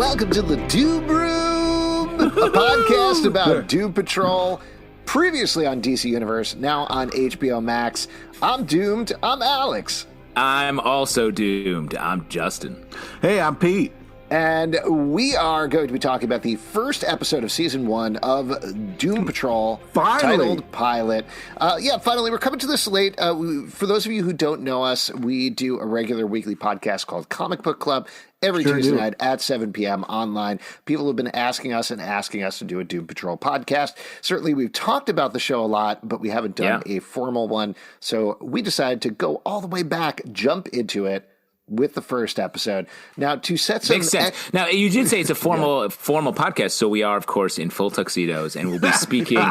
Welcome to the Doom Room, a podcast about Doom Patrol, previously on DC Universe, now on HBO Max. I'm Doomed. I'm Alex. I'm also doomed. I'm Justin. Hey, I'm Pete. And we are going to be talking about the first episode of Season 1 of Doom Patrol, titled Pilot. Finally, we're coming to this late. For those of you who don't know us, we do a regular weekly podcast called Comic Book Club every Tuesday night at 7 p.m. online. People have been asking us to do a Doom Patrol podcast. Certainly, we've talked about the show a lot, but we haven't done a formal one. So we decided to go all the way back, jump into it with the first episode. Now, to set some... Makes sense. Now, you did say it's a formal podcast, so we are, of course, in full tuxedos, and we'll be speaking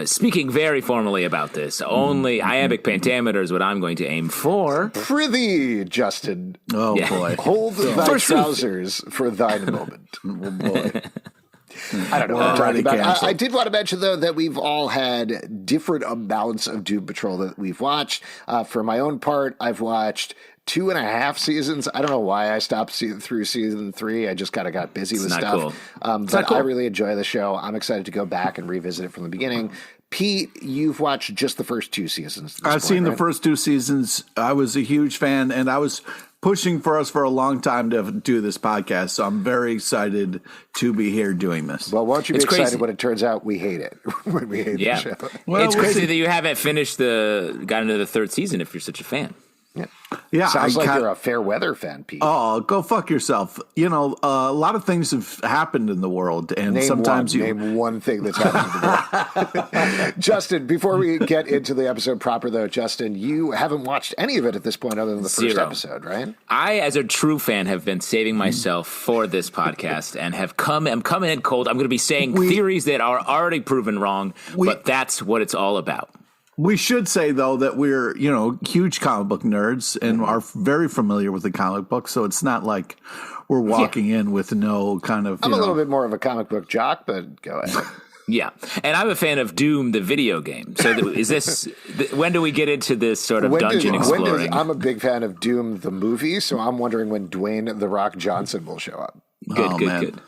speaking very formally about this. Only iambic pentameter is what I'm going to aim for. Prithee, Justin. Oh, boy. Hold thy trousers for thine moment. Oh, boy. I don't know what I'm talking about. I did want to mention, though, that we've all had different amounts of Doom Patrol that we've watched. For my own part, I've watched 2.5 seasons. I don't know why I stopped through season 3. I just kind of got busy with stuff. Cool. But I really enjoy the show. I'm excited to go back and revisit it from the beginning. Pete, you've watched just the first 2 seasons. I've seen the first 2 seasons. I was a huge fan, and I was pushing for us for a long time to do this podcast, so I'm very excited to be here doing this. Well, won't you be excited when it turns out we hate it, when we hate the show? Well, it's crazy that you haven't got into the 3rd season if you're such a fan. Yeah. Sounds like you're a fair weather fan, Pete. Oh, go fuck yourself. You know, a lot of things have happened in the world, and name one thing that's happened in the world. Justin, before we get into the episode proper, though, Justin, you haven't watched any of it at this point other than the first episode, right? I, as a true fan, have been saving myself for this podcast and I'm coming in cold. I'm going to be saying theories that are already proven wrong, but that's what it's all about. We should say, though, that we're, huge comic book nerds and are very familiar with the comic book. So it's not like we're walking in with no kind of, I'm a little bit more of a comic book jock, but go ahead. Yeah. And I'm a fan of Doom, the video game. So is this, when do we get into this sort of dungeon exploring? I'm a big fan of Doom, the movie. So I'm wondering when Dwayne "The Rock" Johnson will show up. Good.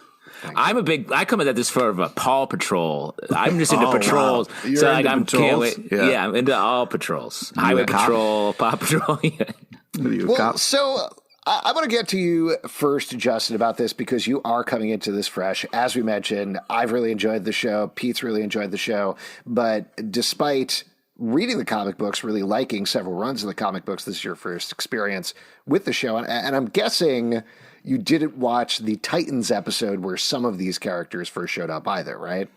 I come at this for a Paw Patrol. I'm just into patrols. Wow. You're into patrols? I'm into all patrols. Highway Patrol, Paw Patrol. So I want to get to you first, Justin, about this because you are coming into this fresh. As we mentioned, I've really enjoyed the show. Pete's really enjoyed the show. But despite reading the comic books, really liking several runs of the comic books, this is your first experience with the show. And I'm guessing you didn't watch the Titans episode where some of these characters first showed up either, right?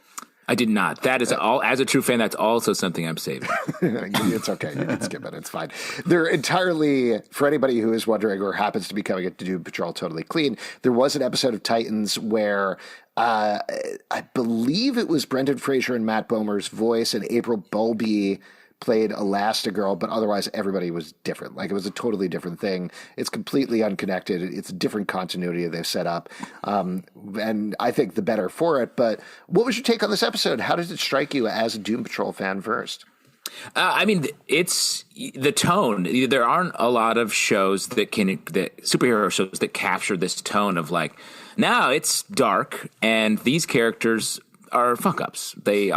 I did not. That is as a true fan, that's also something I'm saving. It's okay. You can skip it. It's fine. They're entirely, for anybody who is wondering or happens to be coming into Doom Patrol totally clean, there was an episode of Titans where I believe it was Brendan Fraser and Matt Boehmer's voice, and April Bowlby played Elastigirl, but otherwise everybody was different. Like, it was a totally different thing. It's completely unconnected. It's a different continuity they've set up. And I think the better for it. But what was your take on this episode? How did it strike you as a Doom Patrol fan first? It's the tone. There aren't a lot of shows that superhero shows that capture this tone of like, now it's dark and these characters are fuck ups. They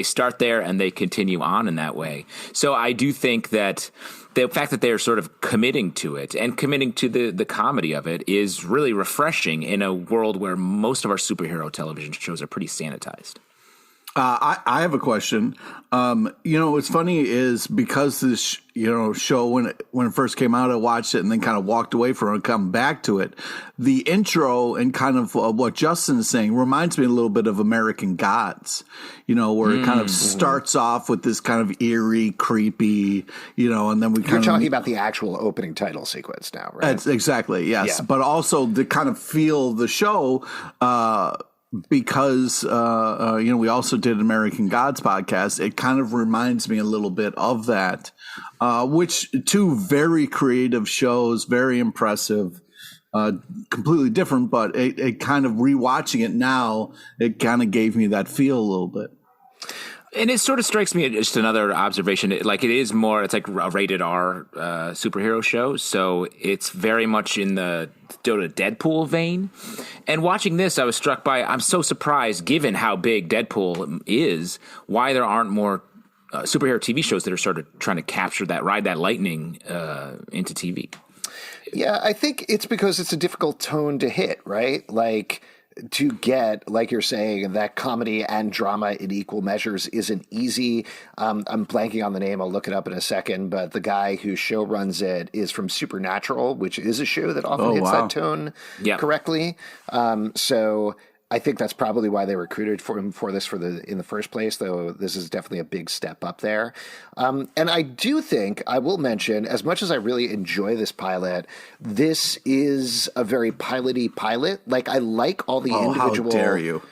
start there and they continue on in that way. So I do think that the fact that they're sort of committing to it and committing to the comedy of it is really refreshing in a world where most of our superhero television shows are pretty sanitized. I have a question. What's funny is because this, show, when it first came out, I watched it and then kind of walked away from it and come back to it. The intro and kind of what Justin is saying reminds me a little bit of American Gods, where it kind of starts off with this kind of eerie, creepy, and then You're talking about the actual opening title sequence now, right? Exactly, yes. Yeah. But also to kind of feel the show, because we also did American Gods podcast. It kind of reminds me a little bit of that, which 2 very creative shows, very impressive, completely different, but it kind of rewatching it now, it kind of gave me that feel a little bit. And it sort of strikes me, just another observation, like it is more, it's like a rated R superhero show. So it's very much in the Deadpool vein. And watching this, I was struck by, I'm so surprised, given how big Deadpool is, why there aren't more superhero TV shows that are sort of trying to ride that lightning into TV. Yeah, I think it's because it's a difficult tone to hit, right? Like, to get, like you're saying, that comedy and drama in equal measures isn't easy. I'm blanking on the name. I'll look it up in a second. But the guy who show runs it is from Supernatural, which is a show that often hits that tone correctly. So I think that's probably why they recruited for him for this in the first place, though this is definitely a big step up there. And I do think, I will mention, as much as I really enjoy this pilot, this is a very pilot-y pilot. Like, I like all the individual... How dare you.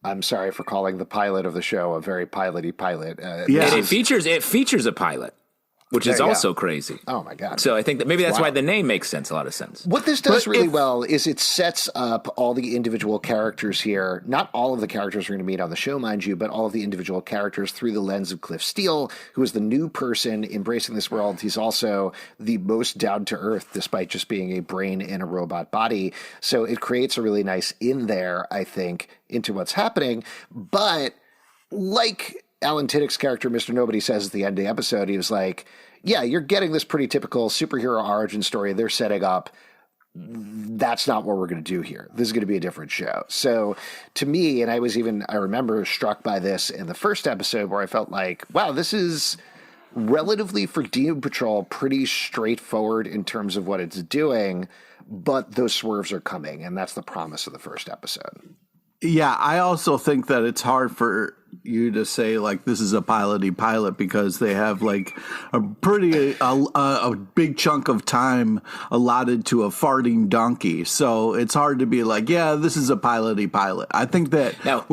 I'm sorry for calling the pilot of the show a very pilot-y pilot. It features a pilot, which is also crazy. Oh, my God. So I think that maybe that's why the name makes a lot of sense. What this does really well is it sets up all the individual characters here. Not all of the characters we're going to meet on the show, mind you, but all of the individual characters through the lens of Cliff Steele, who is the new person embracing this world. He's also the most down-to-earth, despite just being a brain in a robot body. So it creates a really nice in there, I think, into what's happening. But like Alan Tudyk's character, Mr. Nobody, says at the end of the episode, he was like, yeah, you're getting this pretty typical superhero origin story they're setting up. That's not what we're going to do here. This is going to be a different show. So to me, and I remember struck by this in the first episode where I felt like, wow, this is relatively, for Doom Patrol, pretty straightforward in terms of what it's doing, but those swerves are coming, and that's the promise of the first episode. Yeah, I also think that it's hard for you to say, like, this is a pilot-y pilot because they have, like, a big chunk of time allotted to a farting donkey. So it's hard to be like, yeah, this is a pilot-y pilot. I think that... Now,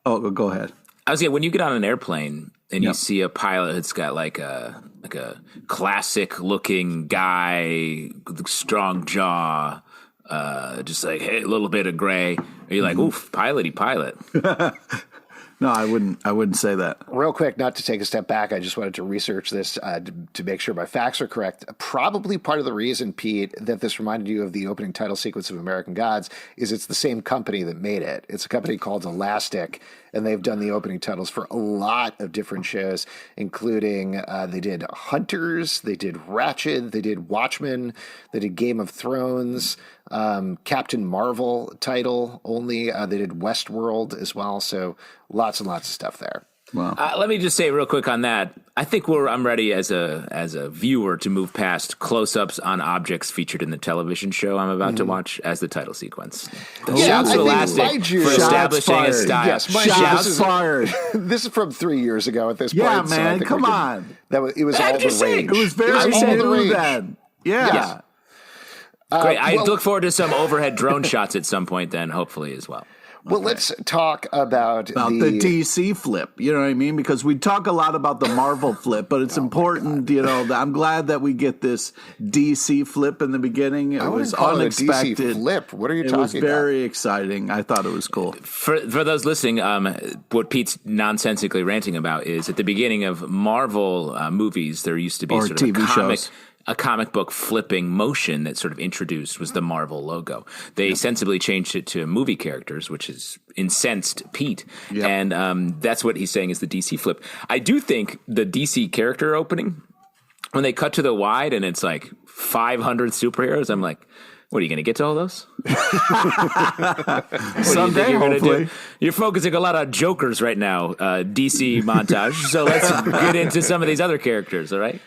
go ahead. I was when you get on an airplane and you see a pilot that's got like a classic-looking guy, strong jaw, just like, hey, a little bit of gray. Are you like, oof, pilot-y pilot? No, I wouldn't say that. Real quick, not to take a step back, I just wanted to research this to make sure my facts are correct. Probably part of the reason, Pete, that this reminded you of the opening title sequence of American Gods is it's the same company that made it. It's a company called Elastic, and they've done the opening titles for a lot of different shows, including they did Hunters, they did Ratched, they did Watchmen, they did Game of Thrones, Captain Marvel title only. They did Westworld as well, so lots and lots of stuff there. Wow. Let me just say real quick on that. I think I'm ready as a viewer to move past close-ups on objects featured in the television show I'm about to watch as the title sequence. Shouts to Elastic for establishing a style. Yes, shots fired. This is from 3 years ago at this point. Yeah, man, come on. It was all the rage. It was very new then. Yeah. Great. I look forward to some overhead drone shots at some point then, hopefully, as well. Well, let's talk about the DC flip, you know what I mean? Because we talk a lot about the Marvel flip, but it's important, I'm glad that we get this DC flip in the beginning. It was unexpected. It a DC flip. What are you talking about? It was very exciting. I thought it was cool. For those listening, what Pete's nonsensically ranting about is at the beginning of Marvel movies, there used to be sort of TV shows. A comic book flipping motion that sort of introduced was the Marvel logo. They sensibly changed it to movie characters, which is incensed Pete. Yep. And that's what he's saying is the DC flip. I do think the DC character opening, when they cut to the wide and it's like 500 superheroes, I'm like, what are you going to get to all those? Someday, hopefully. You're focusing a lot on Jokers right now, DC montage. So let's get into some of these other characters, all right?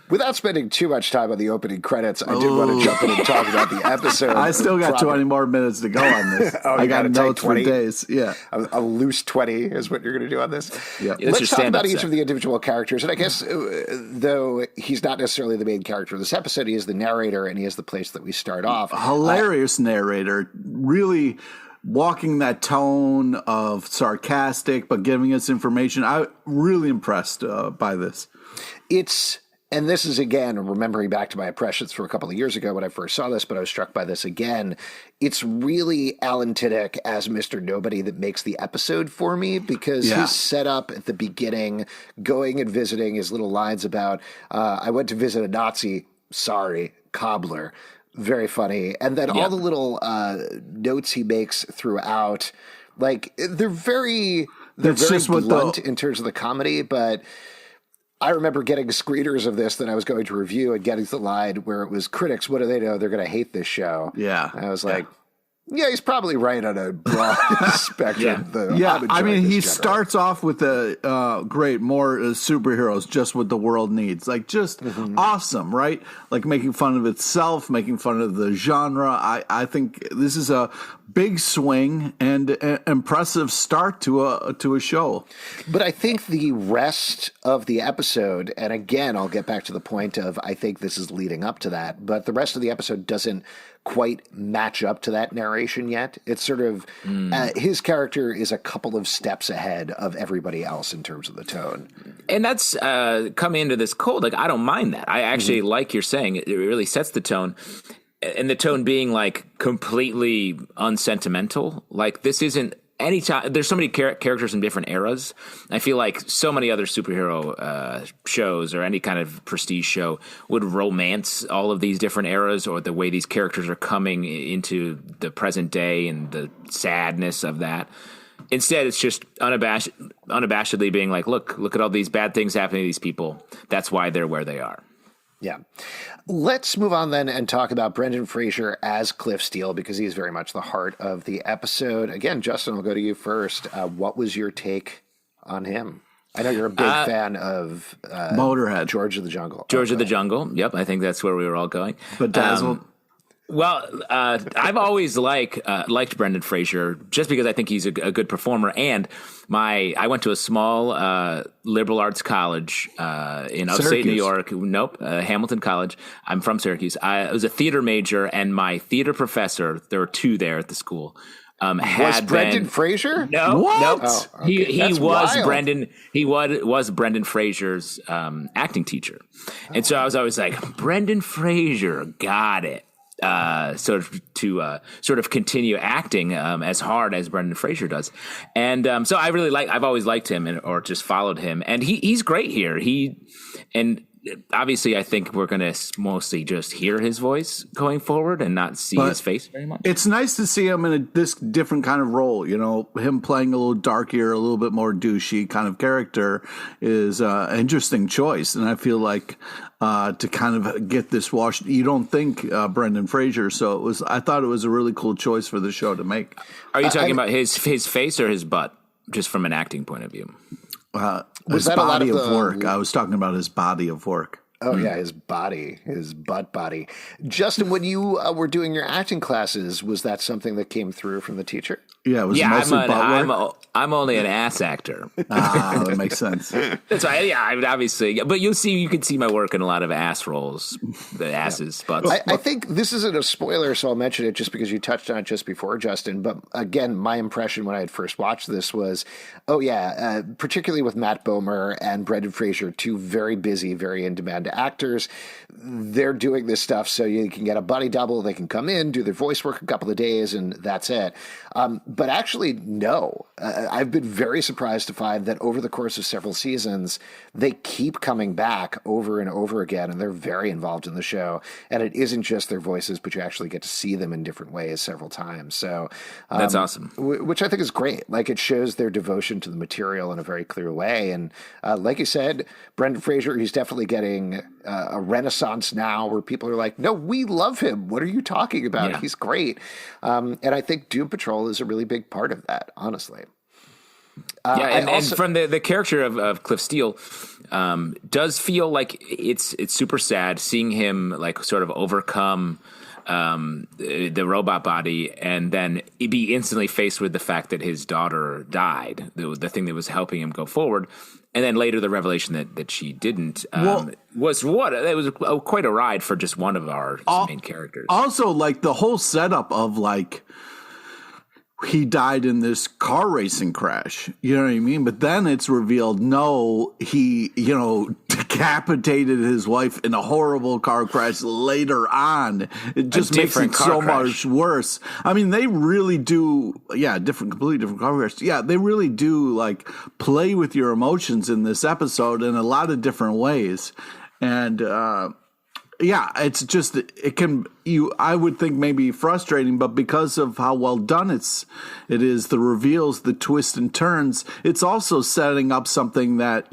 Without spending too much time on the opening credits, I did want to jump in and talk about the episode. I still got 20 more minutes to go on this. I got notes for days. Yeah. A loose 20 is what you're going to do on this. Yeah. Let's talk about each of the individual characters. And I guess, though he's not necessarily the main character of this episode, he is the narrator, and he is the place that we start off. Hilarious narrator. Really walking that tone of sarcastic, but giving us information. I'm really impressed by this. It's And this is, again, remembering back to my impressions from a couple of years ago when I first saw this, but I was struck by this again. It's really Alan Tudyk as Mr. Nobody that makes the episode for me, because his setup at the beginning, going and visiting, his little lines about, I went to visit a Nazi, sorry, cobbler, very funny. And then all the little notes he makes throughout, like, they're very blunt in terms of the comedy, but I remember getting screeners of this that I was going to review and getting to the line where it was, critics, what do they know? They're going to hate this show. Yeah. And I was like, yeah, he's probably right on a broad spectrum. I mean, he starts off with a great, more superheroes, just what the world needs. Like, just awesome, right? Like, making fun of itself, making fun of the genre. I think this is a big swing and an impressive start to a show. But I think the rest of the episode, and again, I'll get back to the point of, I think this is leading up to that, but the rest of the episode doesn't quite match up to that narration yet. It's sort of, his character is a couple of steps ahead of everybody else in terms of the tone. And that's coming into this cold. Like, I don't mind that. I actually like you're saying it really sets the tone. And the tone being like completely unsentimental. Like, this isn't any time. There's so many characters in different eras. I feel like so many other superhero shows or any kind of prestige show would romance all of these different eras, or the way these characters are coming into the present day and the sadness of that. Instead, it's just unabashedly being like, look at all these bad things happening to these people. That's why they're where they are. Yeah. Let's move on then and talk about Brendan Fraser as Cliff Steele, because he is very much the heart of the episode. Again, Justin, I'll go to you first. What was your take on him? I know you're a big fan of Motorhead. George of the Jungle. George of the Jungle. Yep, I think that's where we were all going. Bedazzled. Well, I've always liked Brendan Fraser just because I think he's a good performer. And I went to a small liberal arts college in upstate New York. Nope, Hamilton College. I'm from Syracuse. I was a theater major, and my theater professor, there were two there at the school, was Brendan Fraser? No, what? Nope. Oh, okay. He was wild. Brendan. He was Brendan Fraser's acting teacher, and so I was always like, Brendan Fraser, got it. Sort of continue acting as hard as Brendan Fraser does, and so I've always liked him or just followed him, and he's great here. And obviously I think we're going to mostly just hear his voice going forward and not see his face very much. It's nice to see him in this different kind of role. You know, him playing a little darker, a little bit more douchey kind of character is an interesting choice. And I feel like to kind of get this washed, you don't think Brendan Fraser. So I thought it was a really cool choice for the show to make. Are you talking about his face or his butt, just from an acting point of view? His body of work. I was talking about his body of work. Oh, yeah, his butt body. Justin, when you were doing your acting classes, was that something that came through from the teacher? Yeah, it was mostly butt work. I'm only an ass actor. That makes sense. That's right. Yeah, I mean, obviously. But you can see my work in a lot of ass roles, the asses, butts. I think this isn't a spoiler, so I'll mention it just because you touched on it just before, Justin. But again, my impression when I had first watched this was, particularly with Matt Boehmer and Brendan Fraser, two very busy, very in-demand actors. They're doing this stuff so you can get a buddy double. They can come in, do their voice work a couple of days, and that's it. But actually, no. I've been very surprised to find that over the course of several seasons, they keep coming back over and over again, and they're very involved in the show. And it isn't just their voices, but you actually get to see them in different ways several times. So that's awesome. Which I think is great. Like, it shows their devotion to the material in a very clear way. And like you said, Brendan Fraser, he's definitely getting a renaissance now where people are like, no, we love him. What are you talking about? Yeah. He's great. And I think Doom Patrol is a really big part of that, honestly. And from the character of Cliff Steele, does feel like it's super sad seeing him like sort of overcome the robot body and then be instantly faced with the fact that his daughter died, the thing that was helping him go forward. And then later the revelation that she didn't was quite a ride for just one of our main characters. Also, like the whole setup of like he died in this car racing crash, you know what I mean? But then it's revealed, no, he, decapitated his wife in a horrible car crash later on. It just makes it so much worse. I mean, they really do, completely different car crash. Yeah, they really do like play with your emotions in this episode in a lot of different ways. And, it's just, I would think maybe frustrating, but because of how well done it is, the reveals, the twists and turns, it's also setting up something that,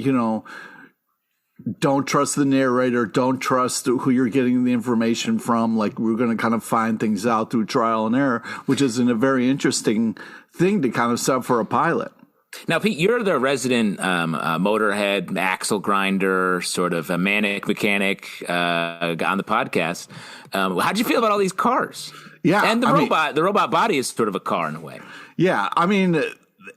don't trust the narrator, don't trust who you're getting the information from. Like, we're going to kind of find things out through trial and error, which is a very interesting thing to kind of set for a pilot. Now, Pete, you're the resident motorhead, axle grinder, sort of a manic mechanic on the podcast. How'd you feel about all these cars? Yeah, and the robot body is sort of a car in a way. Yeah, I mean,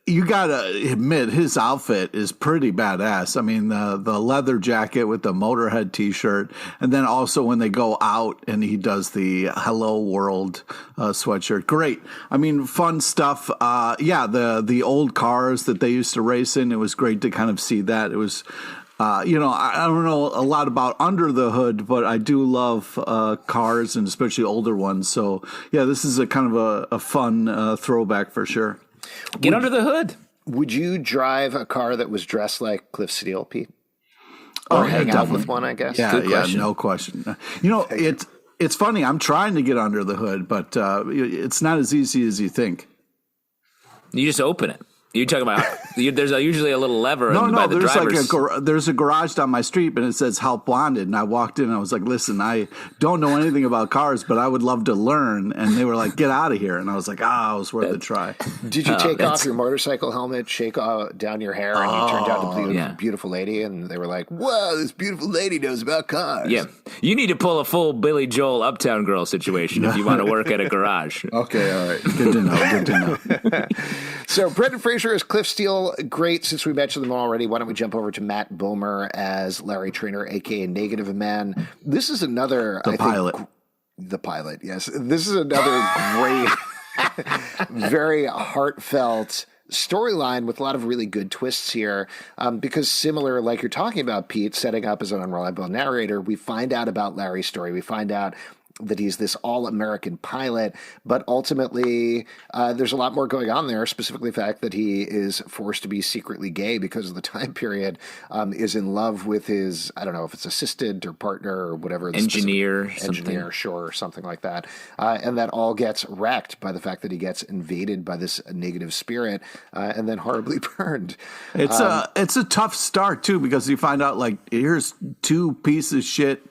you gotta admit his outfit is pretty badass. I mean, the leather jacket with the Motorhead T-shirt, and then also when they go out and he does the Hello World sweatshirt. Great. I mean, fun stuff. The old cars that they used to race in. It was great to kind of see that. It was. I don't know a lot about under the hood, but I do love cars and especially older ones. So yeah, this is a kind of a fun throwback for sure. Get under the hood. Would you drive a car that was dressed like Cliff Steele, Pete? Or hang out with one, I guess? Yeah, no question. It's funny. I'm trying to get under the hood, but it's not as easy as you think. You just open it. You're talking about there's usually a little lever. No, there's a garage down my street, and it says "Help Wanted." And I walked in, and I was like, "Listen, I don't know anything about cars, but I would love to learn." And they were like, "Get out of here!" And I was like, it was worth a try." Did you take off your motorcycle helmet, shake down your hair, and you turned out to be a beautiful lady? And they were like, "Whoa, this beautiful lady knows about cars." Yeah, you need to pull a full Billy Joel Uptown Girl situation if you want to work at a garage. Okay, all right, good to know. So Brendan Fraser as Cliff Steele, great. Since we mentioned them already, why don't we jump over to Matt Boehmer as Larry Traynor, a.k.a. Negative Man. This is another... pilot. The pilot, yes. This is another great, very heartfelt storyline with a lot of really good twists here. Because similar, like you're talking about, Pete, setting up as an unreliable narrator, we find out about Larry's story. We find out that he's this all-American pilot, but ultimately there's a lot more going on there, specifically the fact that he is forced to be secretly gay because of the time period, is in love with his, I don't know if it's assistant or partner or whatever. Engineer, sure, or something like that. And that all gets wrecked by the fact that he gets invaded by this negative spirit and then horribly burned. It's a tough start, too, because you find out, like, here's two pieces of shit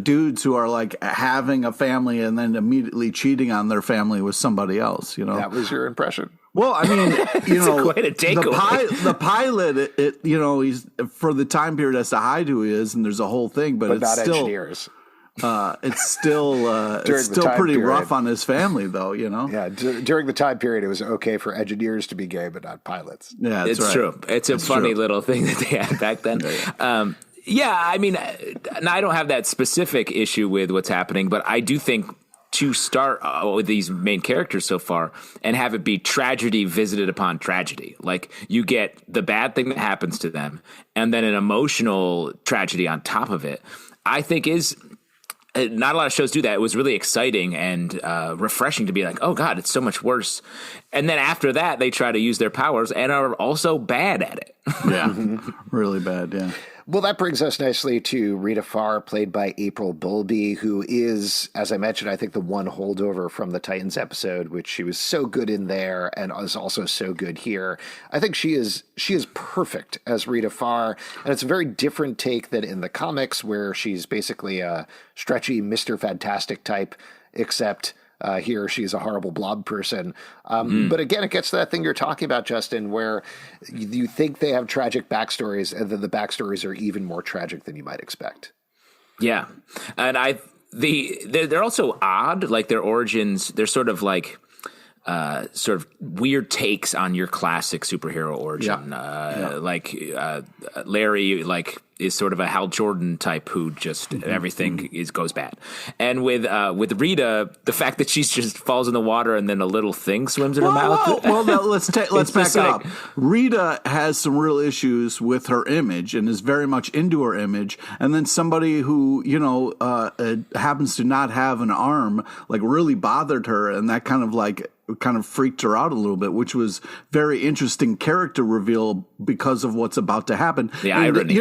dudes who are like having a family and then immediately cheating on their family with somebody else, That was your impression? Well, I mean, quite a takeaway. The pilot, he's for the time period has to hide who he is, and there's a whole thing, but it's not still engineers. It's still pretty rough on his family, though. Yeah, during the time period, it was okay for engineers to be gay, but not pilots. Yeah, it's right. True. It's a funny little thing that they had back then. Yeah, I mean, I don't have that specific issue with what's happening, but I do think to start with these main characters so far and have it be tragedy visited upon tragedy. Like, you get the bad thing that happens to them and then an emotional tragedy on top of it, I think is... Not a lot of shows do that. It was really exciting and refreshing to be like, oh, God, it's so much worse. And then after that, they try to use their powers and are also bad at it. Yeah, really bad, yeah. Well, that brings us nicely to Rita Farr, played by April Bowlby, who is, as I mentioned, I think the one holdover from the Titans episode, which she was so good in there and is also so good here. I think she is perfect as Rita Farr, and it's a very different take than in the comics, where she's basically a stretchy Mr. Fantastic type, except... here, she's a horrible blob person. But again, it gets to that thing you're talking about, Justin, where you think they have tragic backstories, and then the backstories are even more tragic than you might expect. Yeah. And they're also odd, like their origins, they're sort of like sort of weird takes on your classic superhero origin. Like Larry, like, is sort of a Hal Jordan type who just everything goes bad. And with Rita, the fact that she's just falls in the water and then a little thing swims in her mouth. Well, let's back up. Rita has some real issues with her image and is very much into her image. And then somebody who, happens to not have an arm, like, really bothered her, and that kind of freaked her out a little bit, which was very interesting character reveal because of what's about to happen. The irony.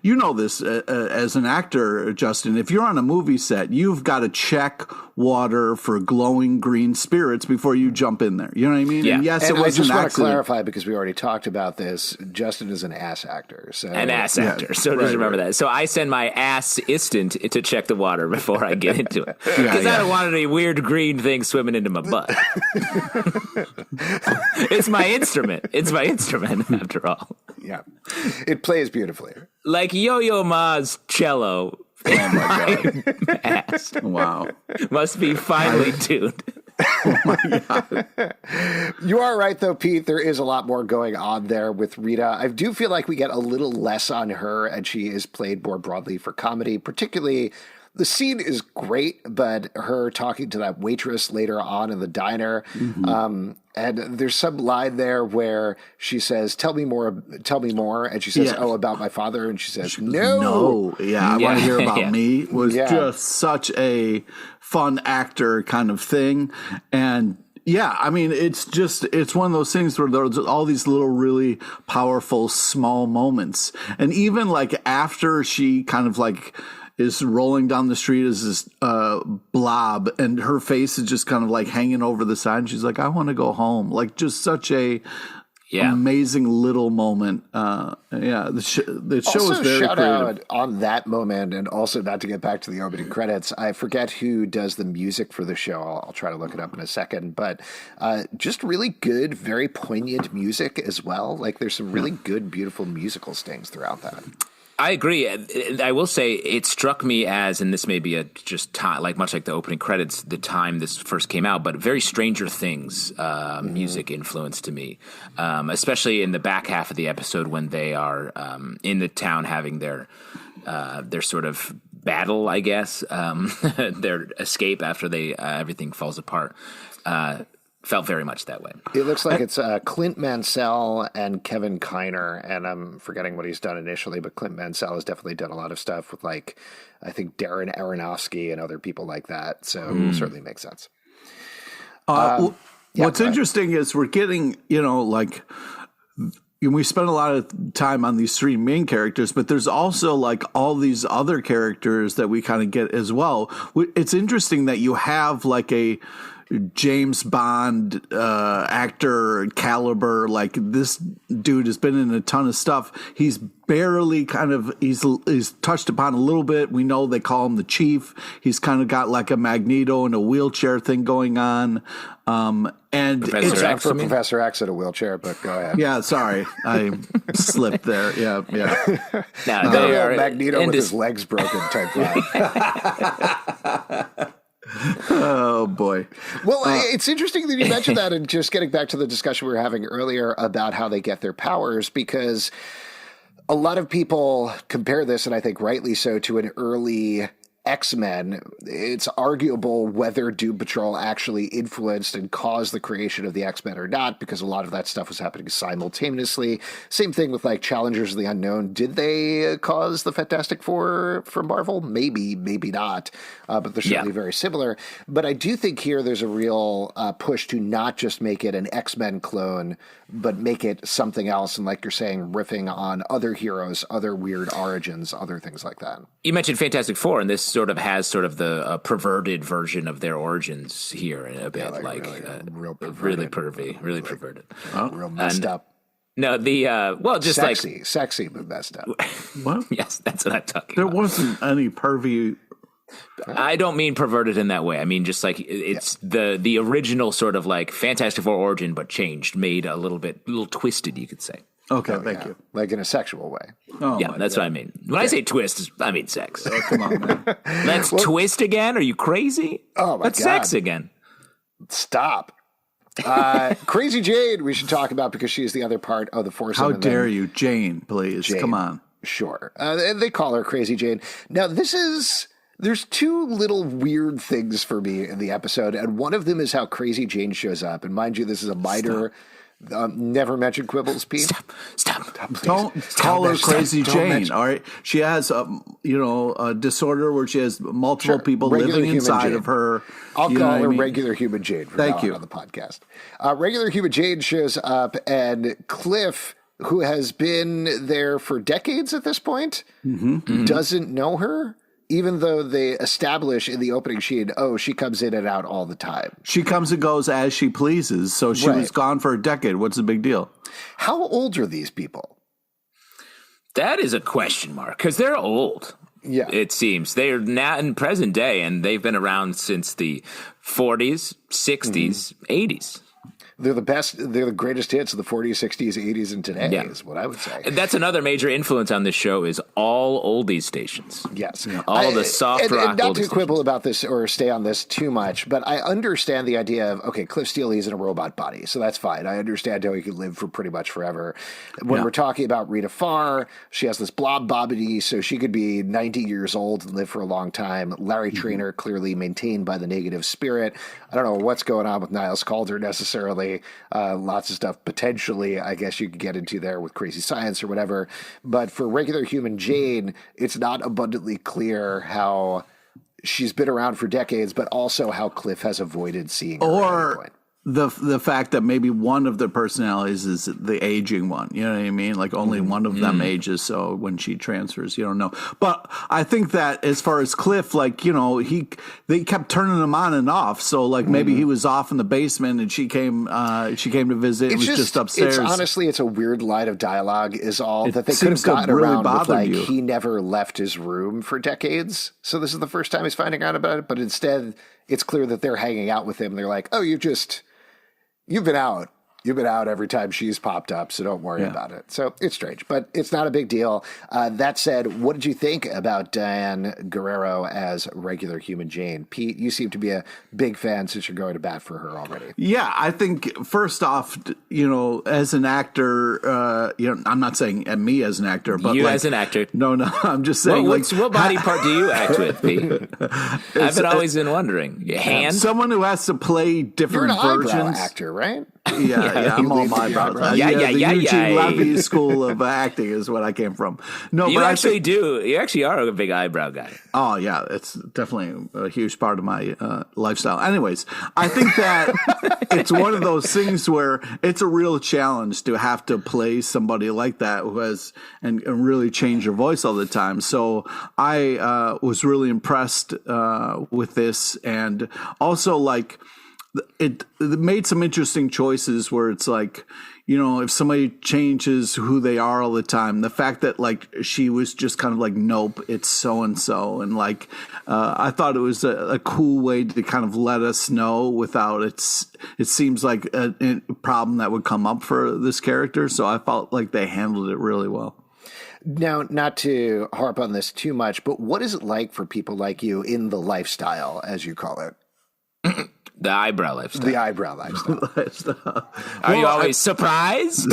You know this as an actor, Justin. If you're on a movie set, you've got to check water for glowing green spirits before you jump in there. You know what I mean? Yeah. And yes, and it was I just an want accident. to clarify, because we already talked about this. Justin is an ass actor. So An ass actor. So just remember that. So I send my assistant to check the water before I get into it. Because I don't want any weird green thing swimming into my butt. It's my instrument. It's my instrument, after all. Yeah. It plays beautifully. Like Yo-Yo Ma's cello. Oh my God. Ass. Wow. Must be finely tuned. Oh my God. You are right, though, Pete. There is a lot more going on there with Rita. I do feel like we get a little less on her, and she is played more broadly for comedy. Particularly, the scene is great, but her talking to that waitress later on in the diner, and there's some line there where she says, tell me more, and she says, oh, about my father, and she says, no. I want to hear about me. It was just such a fun actor kind of thing. And yeah, I mean, it's one of those things where there's all these little really powerful small moments. And even like after she kind of like is rolling down the street as this blob, and her face is just kind of like hanging over the side, and she's like, I want to go home. Like, just such a amazing little moment. The show also, is very shout creative. out on that moment, and also not to get back to the opening credits, I forget who does the music for the show. I'll try to look it up in a second, but just really good, very poignant music as well. Like, there's some really good, beautiful musical stings throughout that. I agree. I will say it struck me as, and this may be just time, like much like the opening credits, the time this first came out, but very Stranger Things music influence to me, especially in the back half of the episode when they are in the town having their sort of battle, I guess, their escape after everything falls apart. Felt very much that way. It looks like it's Clint Mansell and Kevin Kiner, and I'm forgetting what he's done initially, but Clint Mansell has definitely done a lot of stuff with, like, I think Darren Aronofsky and other people like that, so it certainly makes sense. What's interesting is we're getting, we spend a lot of time on these three main characters, but there's also like all these other characters that we kind of get as well. It's interesting that you have like a James Bond actor caliber, like this dude has been in a ton of stuff. He's barely he's touched upon a little bit. We know they call him the Chief. He's kind of got like a Magneto and a wheelchair thing going on. And Professor X, Professor X in a wheelchair, but go ahead. Yeah, sorry, I slipped there. Yeah. Now, they are Magneto with his legs broken type vibe. Oh boy. Well, it's interesting that you mentioned that, and just getting back to the discussion we were having earlier about how they get their powers, because a lot of people compare this, and I think rightly so, to an early X-Men. It's arguable whether Doom Patrol actually influenced and caused the creation of the X-Men or not, because a lot of that stuff was happening simultaneously. Same thing with like Challengers of the Unknown. Did they cause the Fantastic Four for Marvel? Maybe, maybe not. But they're certainly very similar. But I do think here there's a real push to not just make it an X-Men clone, but make it something else. And like you're saying, riffing on other heroes, other weird origins, other things like that. You mentioned Fantastic Four, and this sort of has sort of the perverted version of their origins here a bit, real perverted. really perverted. Real messed up. No, just sexy, but messed up. What? Yes, that's what I'm talking There about. wasn't any pervy. I don't mean perverted in that way. I mean just like it's the original sort of like Fantastic Four origin, but changed, made a little twisted, you could say. Okay, thank you. Like in a sexual way. Oh, yeah, that's what I mean. When I say twist, I mean sex. Oh, come on, man. Let's twist again? Are you crazy? Oh, my Let's God. sex again. Stop. Crazy Jane, we should talk about because she is the other part of the foursome. How dare you, Jane? Please, Jane. Come on. Sure, they call her Crazy Jane. Now, there's two little weird things for me in the episode, and one of them is how Crazy Jane shows up. And mind you, this is a minor. Never mention Quibbles, Pete. Stop. Don't call her Crazy Jane. All right, she has a disorder where she has multiple people living inside of her. I'll call her regular human Jane. Thank you on the podcast. Regular human Jane shows up, and Cliff, who has been there for decades at this point, doesn't know her. Even though they establish in the opening scene, she comes in and out all the time. She comes and goes as she pleases. So she was gone for a decade. What's the big deal? How old are these people? That is a question mark because they're old. Yeah. It seems they're now in present day and they've been around since the 40s, 60s, 80s. They're the best. They're the greatest hits of the 40s, 60s, 80s, and today is what I would say. That's another major influence on this show is all oldies stations. Yes. All the soft rock and not to quibble stations. about this or stay on this too much, but I understand the idea of, Cliff Steele, he's in a robot body, so that's fine. I understand how he could live for pretty much forever. When we're talking about Rita Farr, she has this blob body, so she could be 90 years old and live for a long time. Larry Traynor, clearly maintained by the negative spirit. I don't know what's going on with Niles Calder necessarily. Lots of stuff potentially, I guess you could get into there with crazy science or whatever. But for regular human Jane, it's not abundantly clear how she's been around for decades, but also how Cliff has avoided seeing her at any point. The fact that maybe one of the personalities is the aging one, you know what I mean? Like only one of them ages, so when she transfers, you don't know. But I think that as far as Cliff, like, they kept turning him on and off. So like maybe he was off in the basement and she came to visit. It was just upstairs. It's a weird line of dialogue is all that they could have gotten really around with, like, you. He never left his room for decades. So this is the first time he's finding out about it. But instead, it's clear that they're hanging out with him. They're like, you've been out. You've been out every time she's popped up, so don't worry about it. So it's strange, but it's not a big deal. That said, what did you think about Diane Guerrero as regular human Jane? Pete, you seem to be a big fan since you're going to bat for her already. Yeah, I think first off, as an actor, I'm not saying me as an actor, but you as an actor. No, I'm just saying. What body part do you act with, Pete? I've been always been wondering. Your hand? Someone who has to play different You're an versions. eyebrow actor, right? Yeah, I'm all my eyebrows. The Eugene Levy School of Acting is what I came from. No, you but actually do. You actually are a big eyebrow guy. Oh yeah, it's definitely a huge part of my lifestyle. Anyways, I think that it's one of those things where it's a real challenge to have to play somebody like that who has and really change your voice all the time. So I was really impressed with this, and also like. It made some interesting choices where it's like, if somebody changes who they are all the time, the fact that like she was just kind of like, nope, it's so and so, and like I thought it was a cool way to kind of let us know without it seems like a problem that would come up for this character. So I felt like they handled it really well. Now, not to harp on this too much, but what is it like for people like you in the lifestyle, as you call it? The eyebrow lifestyle. The eyebrow lifestyle. Are you always surprised?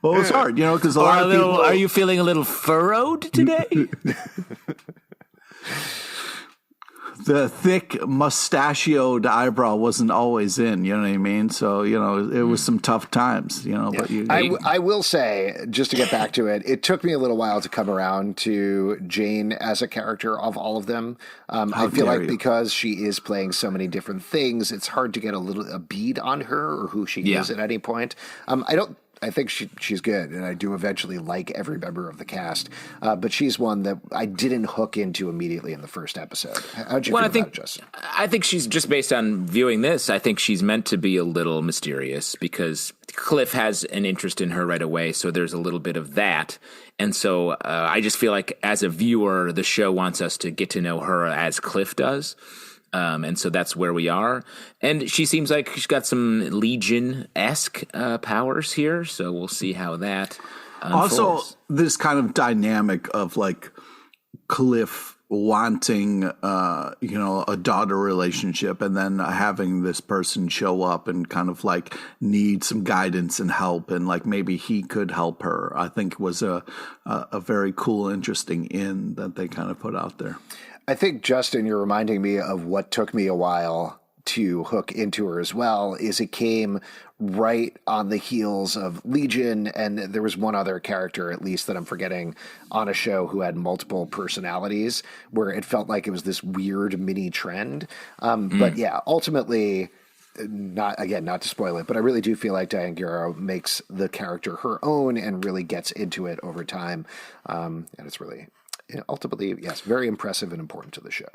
Well, it's hard, because a lot of people. Are you feeling a little furrowed today? The thick mustachioed eyebrow wasn't always in, you know what I mean? So, it was some tough times, but I will say, just to get back to it, it took me a little while to come around to Jane as a character of all of them. I feel like because she is playing so many different things, it's hard to get a bead on her or who she is at any point. I think she's good, and I do eventually like every member of the cast. But she's one that I didn't hook into immediately in the first episode. How'd you feel about it, Justin? I think she's just based on viewing this. I think she's meant to be a little mysterious because Cliff has an interest in her right away, so there's a little bit of that. And so I just feel like as a viewer, the show wants us to get to know her as Cliff does. And so that's where we are. And she seems like she's got some Legion-esque powers here. So we'll see how that unfolds. Also, this kind of dynamic of like Cliff wanting, a daughter relationship, and then having this person show up and kind of like need some guidance and help, and like maybe he could help her, I think was a very cool, interesting in that they kind of put out there. I think, Justin, you're reminding me of what took me a while to hook into her as well, is it came right on the heels of Legion, and there was one other character, at least, that I'm forgetting, on a show who had multiple personalities, where it felt like it was this weird mini trend. But yeah, ultimately, not to spoil it, but I really do feel like Diane Guro makes the character her own and really gets into it over time. And it's really, ultimately, yes, very impressive and important to the show.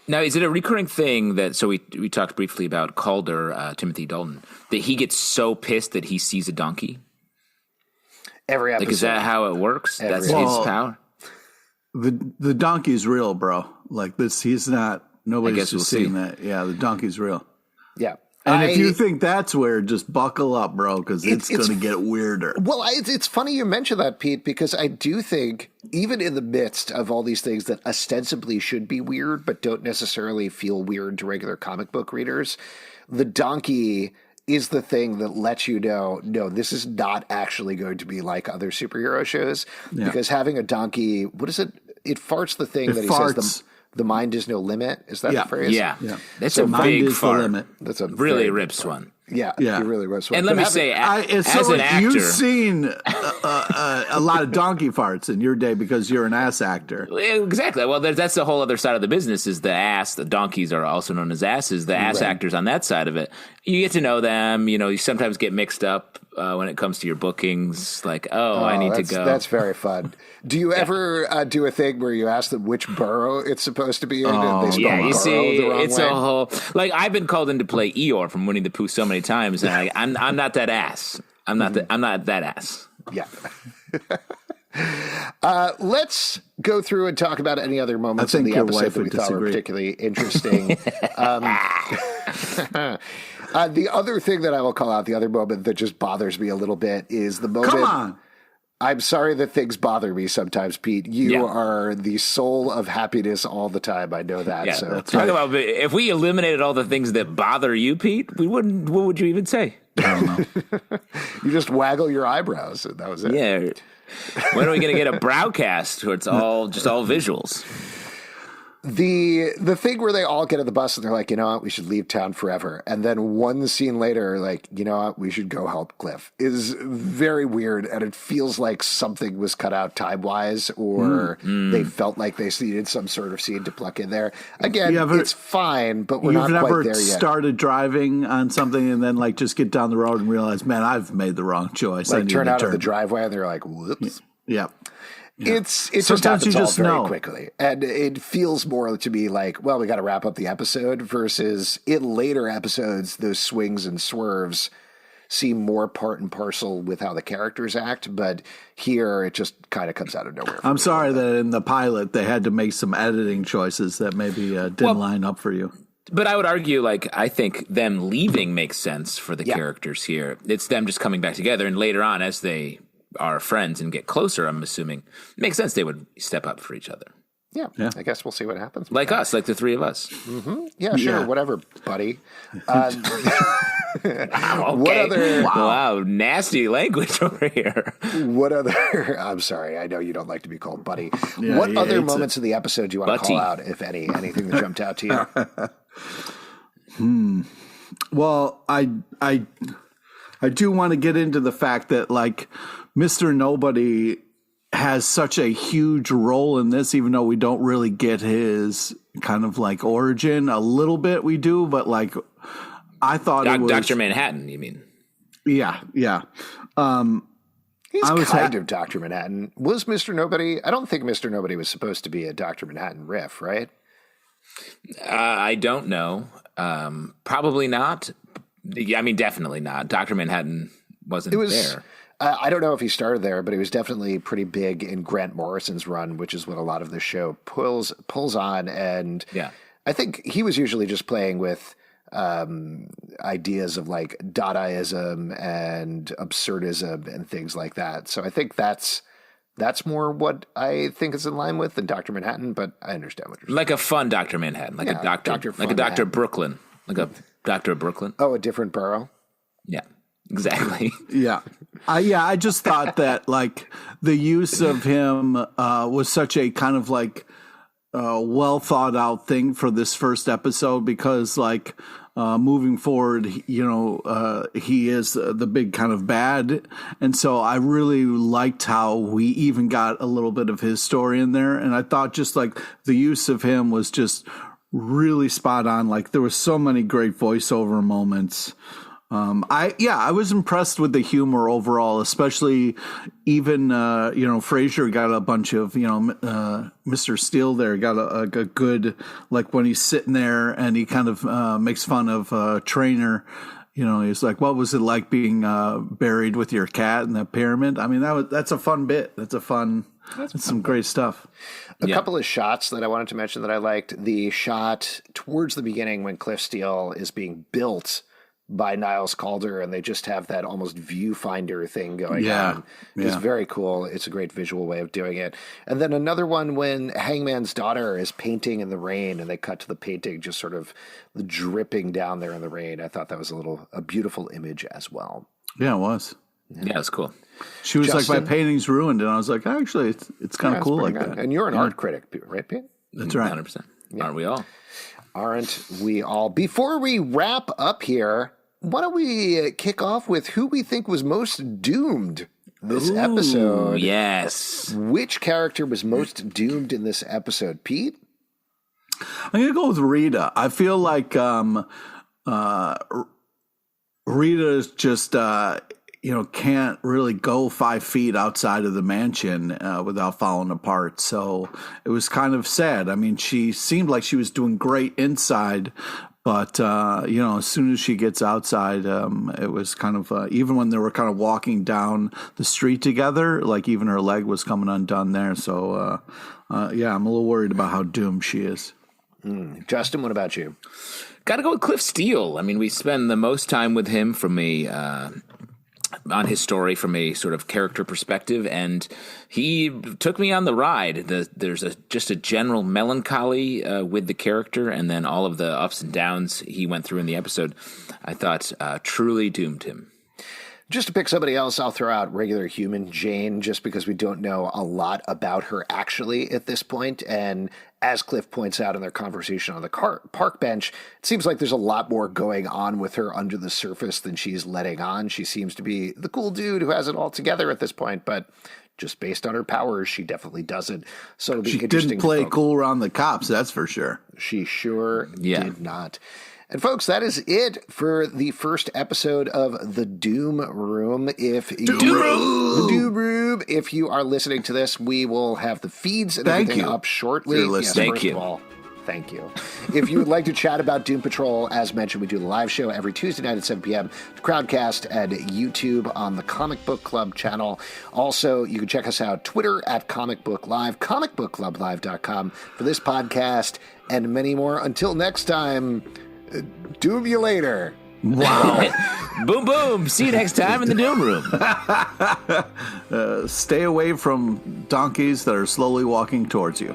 Now, is it a recurring thing that, so we talked briefly about Calder, Timothy Dalton, that he gets so pissed that he sees a donkey? Every episode. Like, is that how it works? That's his power? The donkey's real, bro. Like this, he's not, nobody's just seeing that. Yeah, the donkey's real. Yeah. And if you think that's weird, just buckle up, bro, because it's going to get weirder. Well, it's funny you mention that, Pete, because I do think even in the midst of all these things that ostensibly should be weird but don't necessarily feel weird to regular comic book readers, the donkey is the thing that lets you know, no, this is not actually going to be like other superhero shows. Yeah. Because having a donkey, what is it? It farts the thing that he says the mind is no limit. Is that the phrase? Yeah. That's a big fart. That's a really rips one. Yeah, he really rips one. And let me say, as an actor, you've seen a lot of donkey farts in your day because you're an ass actor. Exactly. Well, that's the whole other side of the business is the ass. The donkeys are also known as asses. The ass actors on that side of it. You get to know them. You sometimes get mixed up when it comes to your bookings. Like, I need to go. That's very fun. Do you ever do a thing where you ask them which borough it's supposed to be in? And they spell you see, the wrong it's way? a whole. Like, I've been called in to play Eeyore from Winnie the Pooh so many times, and I'm not that ass. I'm not that ass. Yeah. Let's go through and talk about any other moments in the episode that we thought were particularly interesting. The other thing that I will call out, the other moment that just bothers me a little bit, is the moment. Come on. I'm sorry that things bother me sometimes, Pete. You are the soul of happiness all the time. I know that. Yeah, so talk about if we eliminated all the things that bother you, Pete, we wouldn't. What would you even say? I don't know. You just waggle your eyebrows, and that was it. Yeah. When are we going to get a browcast where it's all visuals? The thing where they all get on the bus and they're like, you know what, we should leave town forever. And then one scene later, like, you know what, we should go help Cliff, is very weird. And it feels like something was cut out time-wise, or they felt like they needed some sort of scene to pluck in there. Again, it's fine, but we're not quite there yet. You've never started driving on something and then like just get down the road and realize, man, I've made the wrong choice. Like turn out of the driveway and they're like, whoops. Yeah. Yeah. It just happens all very quickly. And it feels more to me like, well, we got to wrap up the episode, versus in later episodes, those swings and swerves seem more part and parcel with how the characters act. But here it just kind of comes out of nowhere. I'm sorry that in the pilot they had to make some editing choices that maybe didn't line up for you. But I would argue, like, I think them leaving makes sense for the characters here. It's them just coming back together. And later on, as they are friends and get closer, I'm assuming it makes sense they would step up for each other. Yeah. I guess we'll see what happens. Like us, like the three of us. Mm-hmm. Yeah, sure, whatever, buddy. Okay. What other? Wow, nasty language over here. What other? I'm sorry, I know you don't like to be called buddy. What other moments of the episode do you want to call out, if any? Anything that jumped out to you? Well, I do want to get into the fact that, like, Mr. Nobody has such a huge role in this, even though we don't really get his kind of like origin. A little bit we do, but like I thought it was Dr. Manhattan, you mean? Yeah. He's kind of Dr. Manhattan. Was Mr. Nobody? I don't think Mr. Nobody was supposed to be a Dr. Manhattan riff, right? I don't know. Probably not. I mean, definitely not. Dr. Manhattan wasn't there. I don't know if he started there, but he was definitely pretty big in Grant Morrison's run, which is what a lot of the show pulls on. And I think he was usually just playing with ideas of like Dadaism and absurdism and things like that. So I think that's That's more what I think is in line with than Dr. Manhattan, but I understand what you're saying. Like a fun Dr. Manhattan, like a doctor, like a Dr. Brooklyn, like a Dr. Brooklyn. Oh, a different borough? Yeah, exactly. Yeah. I just thought that like the use of him was such a kind of like well thought out thing for this first episode because like moving forward, he is the big kind of bad. And so I really liked how we even got a little bit of his story in there. And I thought just like the use of him was just really spot on. Like there were so many great voiceover moments. I was impressed with the humor overall, especially even, Fraser got a bunch of, Mr. Steele there got a good, like when he's sitting there and he kind of makes fun of Traynor, he's like, what was it like being buried with your cat in the pyramid? I mean, that's a fun bit. That's some great stuff. A couple of shots that I wanted to mention that I liked. The shot towards the beginning when Cliff Steele is being built by Niles Calder, and they just have that almost viewfinder thing going on. It's very cool. It's a great visual way of doing it. And then another one when Hangman's daughter is painting in the rain, and they cut to the painting just sort of dripping down there in the rain. I thought that was a beautiful image as well. Yeah, it was. Yeah, it's cool. She was Justin, like, my painting's ruined, and I was like, actually, it's kind of cool like that. And you're an art critic, right, Pete? That's right. 100%. Yeah. Aren't we all? Aren't we all? Before we wrap up here, why don't we kick off with who we think was most doomed this episode? Yes. Which character was most doomed in this episode, Pete? I'm going to go with Rita. I feel like Rita is just, can't really go 5 feet outside of the mansion without falling apart. So it was kind of sad. I mean, she seemed like she was doing great inside, but, as soon as she gets outside, it was kind of, even when they were kind of walking down the street together, like even her leg was coming undone there. So, I'm a little worried about how doomed she is. Justin, what about you? Got to go with Cliff Steele. I mean, we spend the most time with him from on his story from a sort of character perspective, and he took me on the ride. There's just a general melancholy with the character, and then all of the ups and downs he went through in the episode, I thought truly doomed him. Just to pick somebody else, I'll throw out regular human Jane, just because we don't know a lot about her actually at this point. And as Cliff points out in their conversation on the park bench, it seems like there's a lot more going on with her under the surface than she's letting on. She seems to be the cool dude who has it all together at this point, but just based on her powers, she definitely doesn't. So it'll be interesting. She didn't play cool around the cops, that's for sure. She sure did not. And folks, that is it for the first episode of The Doom Room. The Doom Room. If you are listening to this, we will have the feeds and everything up shortly. Yes, first of all, thank you. If you would like to chat about Doom Patrol, as mentioned, we do the live show every Tuesday night at 7 p.m. Crowdcast and YouTube on the Comic Book Club channel. Also, you can check us out Twitter at Comic Book Live, comicbookclublive.com for this podcast and many more. Until next time, doom you later. Wow. Boom, boom. See you next time in the Doom Room. Stay away from donkeys that are slowly walking towards you.